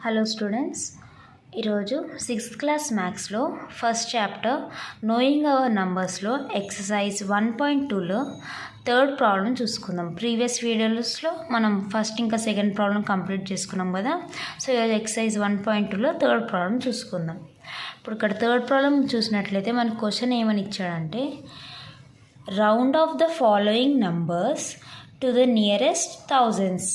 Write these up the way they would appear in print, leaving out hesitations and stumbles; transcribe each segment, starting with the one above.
Hello students, ఈరోజు 6th class మ్యాథ్స్లో first chapter knowing our నంబర్స్లో ఎక్సర్సైజ్ 1.2లో థర్డ్ ప్రాబ్లం చూసుకుందాం. ప్రీవియస్ వీడియోస్లో మనం ఫస్ట్ ఇంకా సెకండ్ ప్రాబ్లం కంప్లీట్ చేసుకున్నాం కదా. సో ఈరోజు ఎక్సర్సైజ్ 1.2లో థర్డ్ ప్రాబ్లం చూసుకుందాం. ఇప్పుడు ఇక్కడ థర్డ్ ప్రాబ్లం చూసినట్లయితే మనకు క్వశ్చన్ ఏమని ఇచ్చాడంటే, round of the following numbers to the nearest thousands.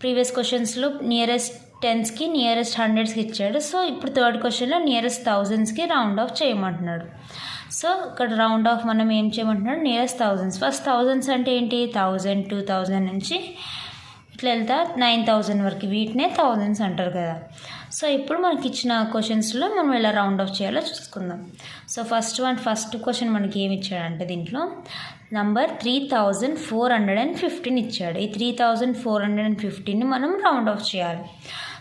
Previous క్వశ్చన్స్లో nearest టెన్స్కి nearest హండ్రెడ్స్కి ఇచ్చాడు. సో ఇప్పుడు థర్డ్ క్వశ్చన్లో నియరెస్ట్ థౌజండ్స్కి రౌండ్ ఆఫ్ చేయమంటున్నాడు. సో ఇక్కడ రౌండ్ ఆఫ్ మనం ఏం చేయమంటున్నాడు, నియరెస్ట్ థౌజండ్స్. ఫస్ట్ థౌజండ్స్ అంటే ఏంటి, 1000, 2000 నుంచి ఇట్లా వెళ్తా 9000 వరకు, వీటినే థౌజండ్స్ అంటారు కదా. సో ఇప్పుడు మనకి ఇచ్చిన క్వశ్చన్స్లో మనం ఎలా రౌండ్ ఆఫ్ చేయాలో చూసుకుందాం. సో ఫస్ట్ క్వశ్చన్ మనకి ఏమి ఇచ్చాడంటే, దీంట్లో నంబర్ 3415 ఇచ్చాడు. ఈ 3415ని మనం రౌండ్ ఆఫ్ చేయాలి.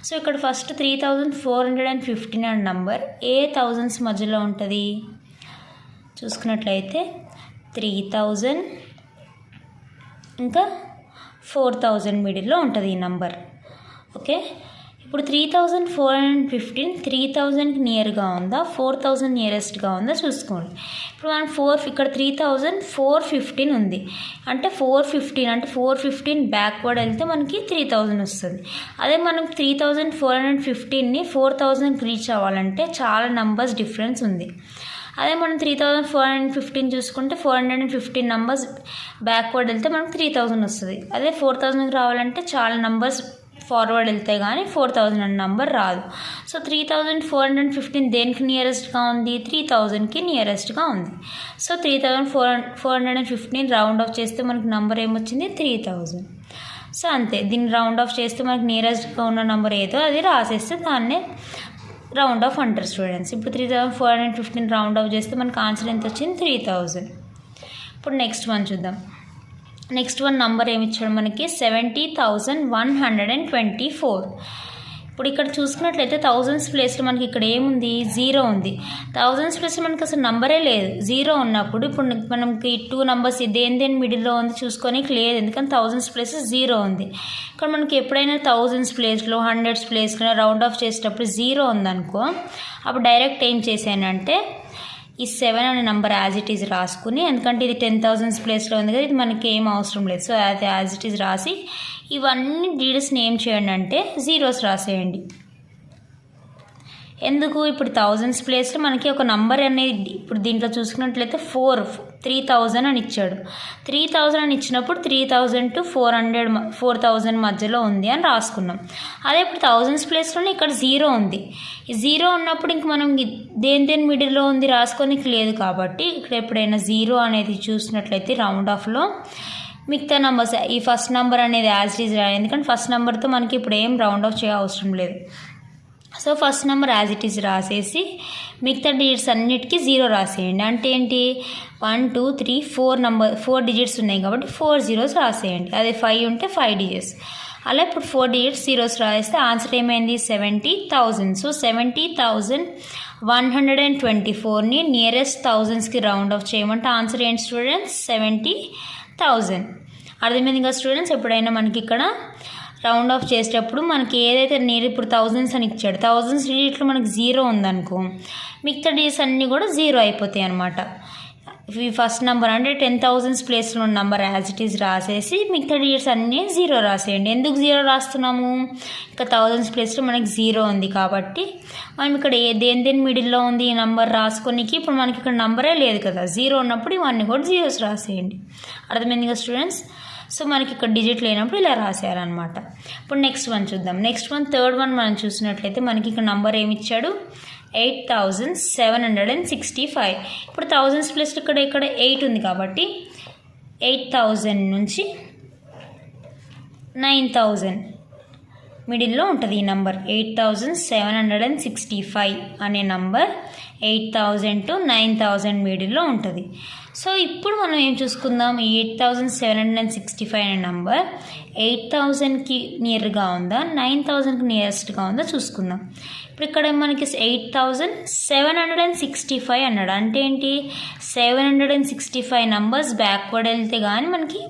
సో ఇక్కడ ఫస్ట్ 3415 అనే నంబర్ ఏ థౌజండ్స్ మధ్యలో ఉంటుంది చూసుకున్నట్లయితే 3000 ఇంకా 4000 మిడిల్లో ఉంటుంది ఈ నంబర్. ఓకే, ఇప్పుడు 3415 3000కి నియర్గా ఉందా, 4000 నియరెస్ట్గా ఉందా చూసుకోండి. ఇప్పుడు మనం ఇక్కడ 3415 ఉంది అంటే 415 బ్యాక్వర్డ్ వెళ్తే మనకి 3000 వస్తుంది. అదే మనం 3415ని 4000కి రీచ్ అవ్వాలంటే చాలా నంబర్స్ డిఫరెన్స్ ఉంది. అదే మనం 3415 చూసుకుంటే 415 నంబర్స్ బ్యాక్వర్డ్ వెళ్తే మనకు 3000 వస్తుంది. అదే 4000కి రావాలంటే చాలా నంబర్స్ ఫార్వర్డ్ వెళ్తే కానీ 4000 అనే నంబర్ రాదు. సో 3415 దేనికి నియరెస్ట్గా ఉంది, 3000కి నియరెస్ట్గా ఉంది. సో 3415 రౌండ్ ఆఫ్ చేస్తే మనకు నంబర్ ఏమొచ్చింది, 3000. సో అంతే, దీన్ని రౌండ్ ఆఫ్ చేస్తే మనకు నియరెస్ట్గా ఉన్న నంబర్ ఏదో అది రాసేస్తే దాన్నే రౌండ్ ఆఫ్ అంటారు స్టూడెంట్స్. ఇప్పుడు 3415 రౌండ్ ఆఫ్ చేస్తే మనకు ఆన్సర్ ఎంత వచ్చింది, 3000. ఇప్పుడు నెక్స్ట్ వన్ చూద్దాం. నెక్స్ట్ వన్ నంబర్ ఏమి ఇచ్చాడు మనకి, 70,124. ఇప్పుడు ఇక్కడ చూసుకున్నట్లయితే థౌజండ్స్ ప్లేస్లో మనకి ఇక్కడ ఏముంది, 0 ఉంది. థౌజండ్స్ ప్లేస్లో మనకి అసలు నంబరే లేదు. 0 ఉన్నప్పుడు ఇప్పుడు మనకి 2 నంబర్స్ దేని మిడిల్లో ఉంది చూసుకోనికి లేదు, ఎందుకంటే థౌజండ్స్ ప్లేస్ 0 ఉంది. ఇక్కడ మనకి ఎప్పుడైనా థౌజండ్స్ ప్లేస్లో హండ్రెడ్స్ ప్లేస్లో రౌండ్ ఆఫ్ చేసేటప్పుడు 0 ఉందనుకో, అప్పుడు డైరెక్ట్ ఏం చేశానంటే ఈ 7 అనే నెంబర్ యాజ్ ఇట్ ఈజ్ రాసుకుని, ఎందుకంటే ఇది 10,000 ప్లేస్లో ఉంది కదా, ఇది మనకి ఏం అవసరం లేదు. సో అది యాజ్ ఇట్ ఈజ్ రాసి ఇవన్నీ డీటెయిల్స్ని ఏం చేయండి అంటే జీరోస్ రాసేయండి. ఎందుకు, ఇప్పుడు థౌజండ్స్ ప్లేస్లో మనకి ఒక నంబర్ అనేది ఇప్పుడు దీంట్లో చూసుకున్నట్లయితే 3000 అని ఇచ్చాడు. 3000 అని ఇచ్చినప్పుడు 3000 to 4000 మధ్యలో ఉంది అని రాసుకున్నాం. అదే ఇప్పుడు థౌజండ్స్ ప్లేస్లోనే ఇక్కడ 0 ఉంది. ఈ 0 ఉన్నప్పుడు ఇంక మనం దేని మిడిల్లో ఉంది రాసుకోనికి లేదు. కాబట్టి ఇక్కడ ఎప్పుడైనా 0 అనేది చూసినట్లయితే రౌండ్ ఆఫ్లో మిగతా నంబర్స్ ఈ ఫస్ట్ నెంబర్ అనేది యాజ్ ఇట్ ఈజ్ రాయాలి, ఎందుకంటే ఫస్ట్ నెంబర్తో మనకి ఇప్పుడు ఏం రౌండ్ ఆఫ్ చేయ అవసరం లేదు. So first number as it is రాసేసి మిగతా డిజిట్స్ అన్నిటికీ 0 రాసేయండి. అంటే ఏంటి, 1 2 3 4 డిజిట్స్ ఉన్నాయి కాబట్టి 4 zeros రాసేయండి. అదే 5 ఉంటే 5 digits. అలా ఇప్పుడు 4 digits zeros రాస్తే ఆన్సర్ ఏమైంది, 70,000. సో 70,124ని నియరెస్ట్ థౌజండ్స్కి రౌండ్ ఆఫ్ చేయమంటే ఆన్సర్ ఏంటి స్టూడెంట్స్, 70,000. అర్థమైంది కదా స్టూడెంట్స్. ఎప్పుడైనా మనకి ఇక్కడ రౌండ్ ఆఫ్ చేసేటప్పుడు మనకి ఏదైతే ఇప్పుడు థౌజండ్స్ అని ఇచ్చాడు, థౌజండ్స్ డిజిట్లో మనకి 0 ఉందనుకో, మిగతా డిజిట్స్ అన్నీ కూడా 0 అయిపోతాయి అనమాట. ఈ ఫస్ట్ నెంబర్ అంటే 10,000 ప్లేస్లో ఉన్న నెంబర్ యాజ్ ఇట్ ఈజ్ రాసేసి మిగతా డిజిట్స్ అన్నీ 0 రాసేయండి. ఎందుకు 0 రాస్తున్నాము, ఇంకా థౌజండ్స్ ప్లేస్లో మనకి 0 ఉంది కాబట్టి మనం ఇక్కడ దేని మిడిల్లో ఉంది ఈ నెంబర్ రాసుకోనికి ఇప్పుడు మనకి ఇక్కడ నెంబరే లేదు కదా, 0 ఉన్నప్పుడు ఇవన్నీ కూడా జీరోస్ రాసేయండి. అర్థమైంది కదా స్టూడెంట్స్. సో మనకి ఇక్కడ డిజిట్ లేనప్పుడు ఇలా రాసేయాలన్నమాట. ఇప్పుడు నెక్స్ట్ వన్ చూద్దాం. నెక్స్ట్ వన్ థర్డ్ వన్ మనం చూసినట్లయితే మనకి ఇక్కడ నంబర్ ఏమి ఇచ్చాడు, 8,765. ఇప్పుడు థౌజండ్స్ ప్లస్ ఇక్కడ 8 ఉంది కాబట్టి 8,000 నుంచి 9,000 మిడిల్లో ఉంటుంది ఈ నంబర్. 8,765 అనే నంబర్ 8,000 to 9,000 మిడిల్లో ఉంటుంది. సో ఇప్పుడు మనం ఏం చూసుకుందాం, 8,765 అనే నంబర్ 8,000కి నియర్గా ఉందా 9,000కి నియరెస్ట్గా ఉందా చూసుకుందాం. ఇప్పుడు ఇక్కడ మనకి 8,765 అన్నాడు. అంటే ఏంటి, 765 నంబర్స్ బ్యాక్వర్డ్ వెళ్తే కానీ మనకి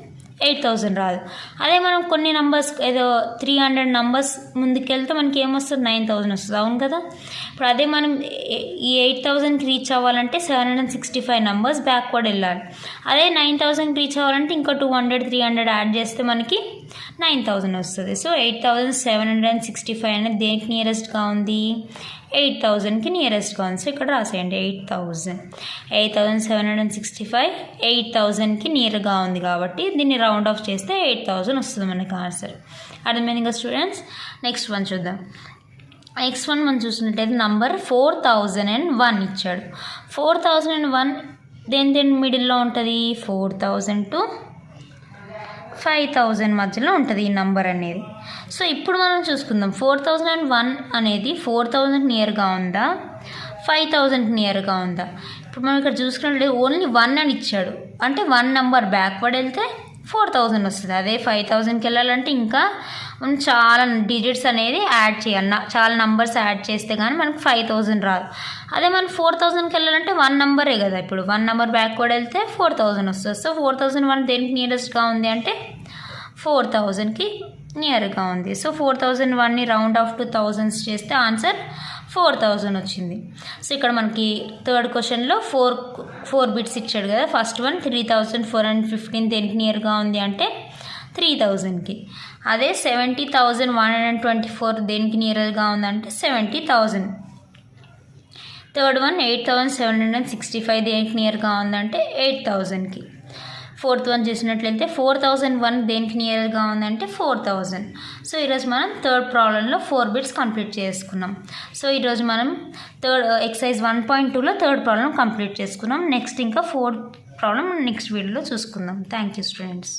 8,000 రాదు. అదే మనం కొన్ని నంబర్స్ ఏదో 300 నంబర్స్ ముందుకెళ్తే మనకి ఏమొస్తుంది 9,000 వస్తుంది. అవును కదా. ఇప్పుడు అదే మనం ఈ 8,000కి రీచ్ అవ్వాలంటే 765 నంబర్స్ బ్యాక్వర్డ్ వెళ్ళాలి. అదే 9,000కి రీచ్ అవ్వాలంటే ఇంకా 200 300 యాడ్ చేస్తే మనకి 9,000 వస్తుంది. సో 8,765 అనేది దేనికి నియరెస్ట్గా ఉంది, 8,000కి నియరెస్ట్గా ఉంది. సో ఇక్కడ రాసేయండి 8,765 8,000కి నియర్గా ఉంది కాబట్టి దీన్ని రౌండ్ ఆఫ్ చేస్తే 8,000 వస్తుంది మనకి ఆన్సర్. అర్థమైంది కదా స్టూడెంట్స్. నెక్స్ట్ వన్ చూద్దాం. నెక్స్ట్ వన్ మనం చూసినట్టయితే నంబర్ 4001 ఇచ్చాడు. 4001 దేని మిడిల్లో ఉంటుంది, 4,000 to 5,000 మధ్యలో ఉంటుంది ఈ నంబర్ అనేది. సో ఇప్పుడు మనం చూసుకుందాం 4001 అనేది 4,000కి నియర్గా ఉందా 5,000కి నియర్గా ఉందా. ఇప్పుడు మనం ఇక్కడ చూసుకున్నట్లయితే ఓన్లీ 1 అని ఇచ్చాడు, అంటే 1 నెంబర్ బ్యాక్వర్డ్ వెళ్తే 4,000 వస్తుంది. అదే 5,000కి వెళ్ళాలంటే ఇంకా మనం చాలా డిజిట్స్ అనేది యాడ్ చేయాలి, చాలా నంబర్స్ యాడ్ చేస్తే కానీ మనకు 5,000 రాదు. అదే మనం 4,000కి వెళ్ళాలంటే 1 నెంబరే కదా, ఇప్పుడు 1 నెంబర్ బ్యాక్వర్డ్ వెళ్తే 4,000 వస్తుంది. సో 4001 దేనికి నియరెస్ట్గా ఉంది అంటే 4,000కి నియర్గా ఉంది. So 4001ని round off to thousands చేస్తే ఆన్సర్ 4,000 వచ్చింది. సో ఇక్కడ మనకి థర్డ్ క్వశ్చన్లో 4 బిట్స్ ఇచ్చాడు కదా. ఫస్ట్ వన్ 3,415 దేనికి నియర్గా ఉంది అంటే 3,000కి. అదే 70,124 దేనికి నియర్గా ఉందంటే 70,000. థర్డ్ వన్ 8,765 దేనికి నియర్గా ఉందంటే 8,000కి. ఫోర్త్ వన్ చూసినట్లయితే 4001 దేనికి నియర్గా ఉందంటే 4,000. సో ఈరోజు మనం థర్డ్ ప్రాబ్లంలో 4 బిట్స్ కంప్లీట్ చేసుకున్నాం. సో ఈరోజు మనం ఎక్సర్సైజ్ 1.2లో థర్డ్ ప్రాబ్లం కంప్లీట్ చేసుకున్నాం. నెక్స్ట్ ఇంకా 4th ప్రాబ్లం నెక్స్ట్ వీడియోలో చూసుకుందాం. Thank you students.